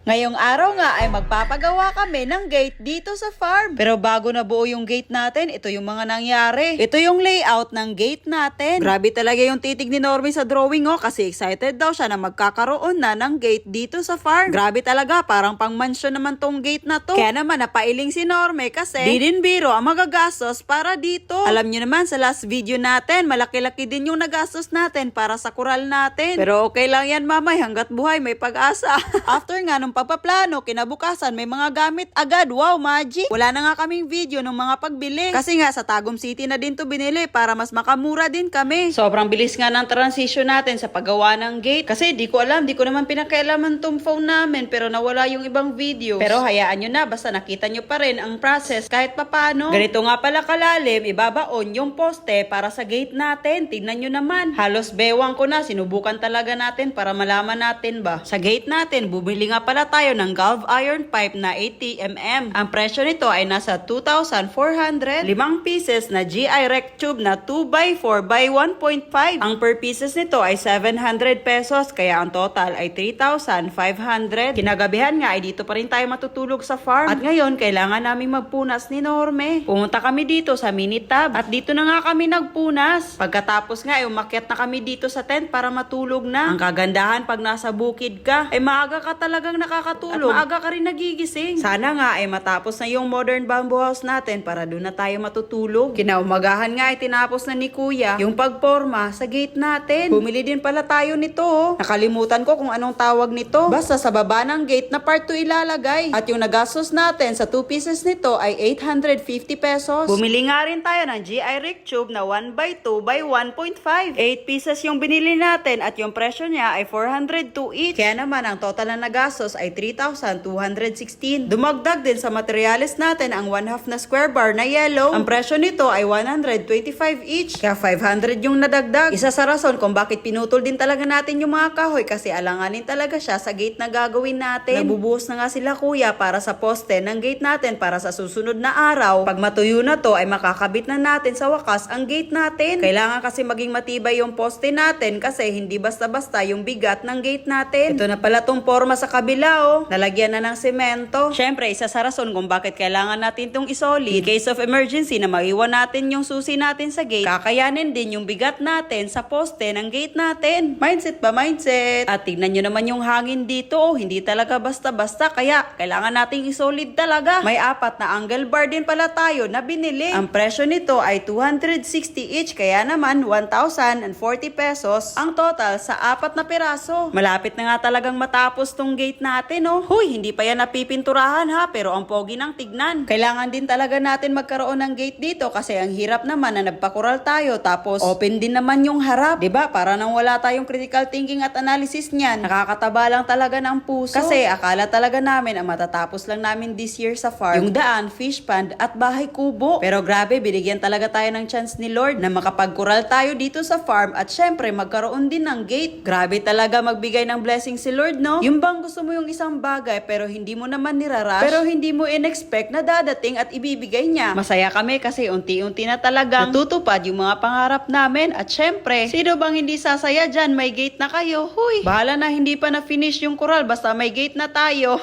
Ngayong araw nga ay magpapagawa kami ng gate dito sa farm. Pero bago na buo yung gate natin, ito yung mga nangyari. Ito yung layout ng gate natin. Grabe talaga yung titig ni Normie sa drawing kasi excited daw siya na magkakaroon na ng gate dito sa farm. Grabe talaga, parang pang mansion naman tong gate na to. Kaya naman napailing si Normie kasi di din biro ang magagastos para dito. Alam nyo naman sa last video natin, malaki-laki din yung nagastos natin para sa kural natin. Pero okay lang yan mamay, hanggat buhay may pag-asa. After nga nung pagpaplano, kinabukasan may mga gamit agad. Wow, magic! Wala na nga kaming video ng mga pagbili. Kasi nga sa Tagum City na din to binili para mas makamura din kami. Sobrang bilis nga ng transition natin sa paggawa ng gate. Kasi di ko alam, di ko naman pinakailaman tong phone namin pero nawala yung ibang video. Pero hayaan nyo na, basta nakita nyo pa rin ang process kahit papano. Ganito nga pala kalalim, ibabaon yung poste para sa gate natin. Tingnan nyo naman. Halos bewang ko na, sinubukan talaga natin para malaman natin ba. Sa gate natin, bumili nga pala tayo ng galv iron pipe na 80mm. Ang presyo nito ay nasa 2,400. 5 pieces na GI Rec tube na 2x4x1.5. Ang per pieces nito ay 700 pesos, kaya ang total ay 3,500. Kinagabihan nga ay dito pa rin tayo matutulog sa farm. At ngayon, kailangan naming magpunas ni Norme. Pumunta kami dito sa mini tub at dito na nga kami nagpunas. Pagkatapos nga ay umakyat na kami dito sa tent para matulog na. Ang kagandahan pag nasa bukid ka, ay maaga ka talagang nakakatulog at maaga ka rin nagigising. Sana nga ay matapos na yung modern bamboo house natin para doon na tayo matutulog. Kinaumagahan nga ay tinapos na ni Kuya yung pagporma sa gate natin. Bumili din pala tayo nito. Nakalimutan ko kung anong tawag nito. Basta sa baba ng gate na part 2 ilalagay. At yung nagastos natin sa 2 pieces nito ay 850 pesos. Bumili nga rin tayo ng GI Rec tube na 1x2x1.5. 8 pieces yung binili natin at yung presyo niya ay 402 each. Kaya naman ang total na nagastos ay 3,216. Dumagdag din sa materials natin ang 1/2 na square bar na yellow. Ang presyo nito ay 125 each. Kaya 500 yung nadagdag. Isa sa rason kung bakit pinutol din talaga natin yung mga kahoy kasi alanganin talaga siya sa gate na gagawin natin. Nabubuhos na nga sila Kuya para sa poste ng gate natin para sa susunod na araw. Pag matuyo na to ay makakabit na natin sa wakas ang gate natin. Kailangan kasi maging matibay yung poste natin kasi hindi basta-basta yung bigat ng gate natin. Ito na pala tong forma sa kabila nalagyan na ng semento. Syempre, isa sa rason kung bakit kailangan natin itong isolid. In case of emergency na maiwan natin yung susi natin sa gate, kakayanin din yung bigat natin sa poste ng gate natin. Mindset ba? Mindset! At tignan nyo naman yung hangin dito. Hindi talaga basta-basta. Kaya, kailangan nating isolid talaga. May 4 na angle bar din pala tayo na binili. Ang presyo nito ay 260 each. Kaya naman, 1,040 pesos ang total sa 4 na piraso. Malapit na nga talagang matapos tong gate natin, Huy, hindi pa yan napipinturahan ha, pero ang pogi ng tignan. Kailangan din talaga natin magkaroon ng gate dito kasi ang hirap naman na nagpakural tayo tapos open din naman yung harap. 'Di ba? Para nang wala tayong critical thinking at analysis niyan. Nakakataba lang talaga ng puso. Kasi akala talaga namin ang matatapos lang namin this year sa farm yung daan, fish pond at bahay kubo. Pero grabe, binigyan talaga tayo ng chance ni Lord na makapagkural tayo dito sa farm at syempre magkaroon din ng gate. Grabe talaga magbigay ng blessing si Lord, no? Yung bang gusto mo yung isang bagay pero hindi mo naman nirarush, pero hindi mo in-expect na dadating at ibibigay niya. Masaya kami kasi unti-unti na talagang natutupad yung mga pangarap namin at syempre, sino bang hindi sasaya dyan? May gate na kayo. Huy, bahala na hindi pa na-finish yung kural basta may gate na tayo.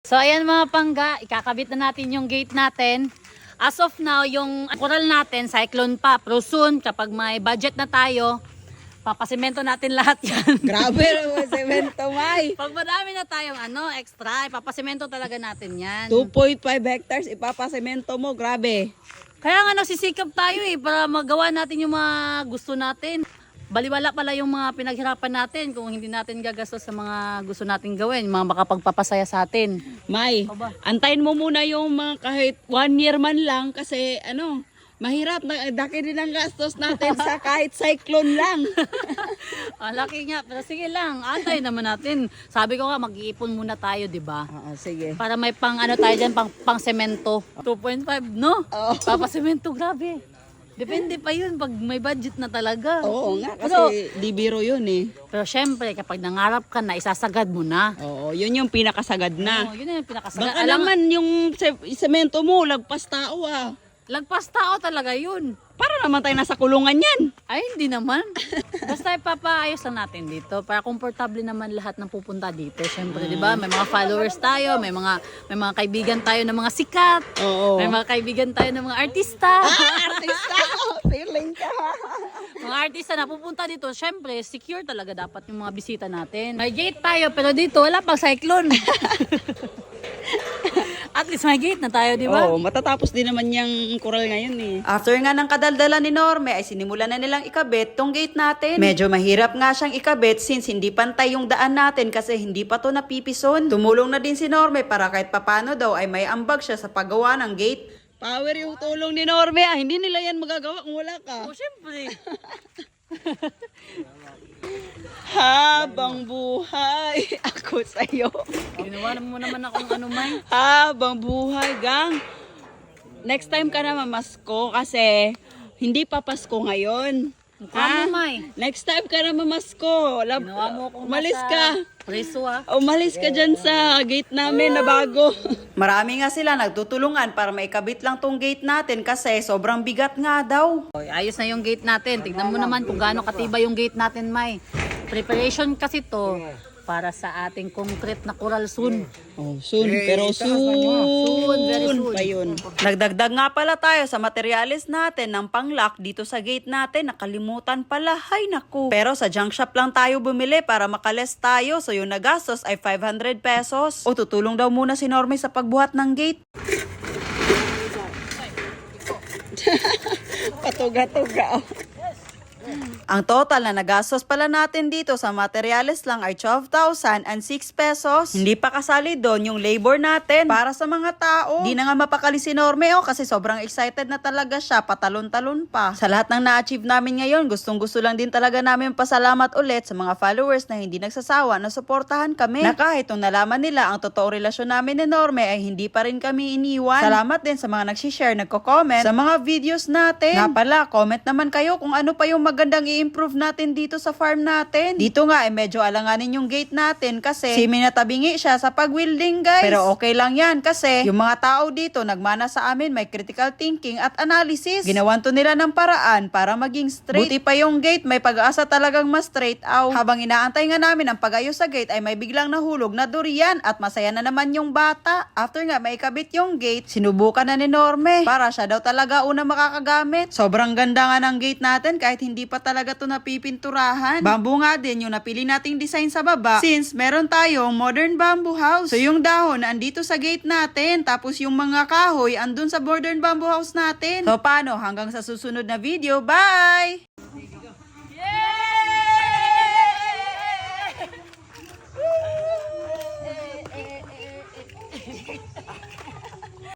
So ayan mga pangga, ikakabit na natin yung gate natin. As of now, yung kural natin, cyclone pa. Pero soon, kapag may budget na tayo, papasemento natin lahat yan. Grabe naman semento, May. Pag madami na tayong extra, ipapasemento talaga natin yan. 2.5 hectares ipapasemento mo, grabe. Kaya nga nagsisikap tayo para magawa natin yung mga gusto natin. Baliwala pala yung mga pinaghirapan natin kung hindi natin gagastos sa mga gusto natin gawin, mga makapagpapasaya sa atin. May, Aba. antayin mo muna yung mga kahit 1 year man lang kasi mahirap na daki din ang gastos natin sa kahit cyclone lang. Laki nga, pero sige lang, antay naman natin. Sabi ko nga, mag-iipon muna tayo, di ba? Oo, sige. Para may tayo dyan, pang semento. 2.5, no? Oo. Papasemento, grabe. Depende pa yun pag may budget na talaga. Oo nga, kasi Pero, di biro yun pero syempre, kapag nangarap ka na, isasagad mo na. Oo, yun yung pinakasagad na. Oo, yun na yung pinakasagad. Baka naman yung semento mo, lagpas tao Lagpas tao talaga yun. Para naman tayo nasa kulungan yan. Ay, hindi naman. Basta ipapaayos lang natin dito para komportable naman lahat ng pupunta dito. Siyempre, di ba? May mga followers tayo, may mga kaibigan tayo ng mga sikat. Oo. May mga kaibigan tayo ng mga artista. Artista! Feeling ka! Mga artista na pupunta dito, syempre, secure talaga dapat yung mga bisita natin. May gate tayo, pero dito wala pang cyclone. At least may gate na tayo, di ba? Oo, matatapos din naman yung coral ngayon eh. After nga ng kadaldala ni Norme ay sinimulan na nilang ikabit tong gate natin. Medyo mahirap nga siyang ikabit since hindi pantay yung daan natin kasi hindi pa to napipison. Tumulong na din si Norme para kahit papano daw ay may ambag siya sa paggawa ng gate. Power yung tulong ni Norme ah. Hindi nila yan magagawa kung wala ka. Oh, syempre. Habang buhay ako sa'yo. Ginawa mo naman akong ano, May. Habang buhay, gang. Next time ka na mamasko kasi hindi pa Pasko ngayon. Mukha mo, May. Next time ka na mamasko. Ginawa mo akong Umalis nasa ka. Preso, ah. Umalis ka dyan sa gate namin na bago. Marami nga sila nagtutulungan para maikabit lang tong gate natin kasi sobrang bigat nga daw. Oy, ayos na yung gate natin. Tignan mo naman kung gaano katibay yung gate natin, May. Preparation kasi to para sa ating concrete na coral soon. Oh, soon, pero Soon, very soon soon. pa yun. Nagdagdag nga pala tayo sa materialis natin ng panglock dito sa gate natin. Nakalimutan pala. Hay naku. Pero sa junk shop lang tayo bumili para makales tayo. So yung nagastos ay 500 pesos. O tutulong daw muna si Norme sa pagbuhat ng gate. Patuga-tuga. Ang total na nagastos pala natin dito sa materials lang ay 12,006 pesos. Hindi pa kasali doon yung labor natin para sa mga tao. Di na nga mapakali si Norme kasi sobrang excited na talaga siya, patalon-talon pa. Sa lahat ng na-achieve namin ngayon, gustong-gusto lang din talaga namin pasalamat ulit sa mga followers na hindi nagsasawa na suportahan kami. Na kahit nung nalaman nila ang totoo relasyon namin ni Norme ay hindi pa rin kami iniwan. Salamat din sa mga nagsishare, nagko-comment sa mga videos natin. Nga pala, comment naman kayo kung ano pa yung magandang i-improve natin dito sa farm natin. Dito nga ay medyo alanganin yung gate natin kasi minatabingi siya sa pag-welding, guys. Pero okay lang yan kasi yung mga tao dito nagmana sa amin, may critical thinking at analysis. Ginawan to nila ng paraan para maging straight. Buti pa yung gate, may pag-asa talagang mas straight out. Habang inaantay nga namin ang pag-ayos sa gate ay may biglang nahulog na durian at masaya na naman yung bata. After nga may kabit yung gate, sinubukan na ni Norme para siya daw talaga una makakagamit. Sobrang ganda nga ng gate natin kahit hindi pa talaga to napipinturahan. Bamboo nga din yung napili nating design sa baba since meron tayong modern bamboo house. So yung dahon andito sa gate natin tapos yung mga kahoy andun sa modern bamboo house natin. So paano? Hanggang sa susunod na video. Bye! Yay!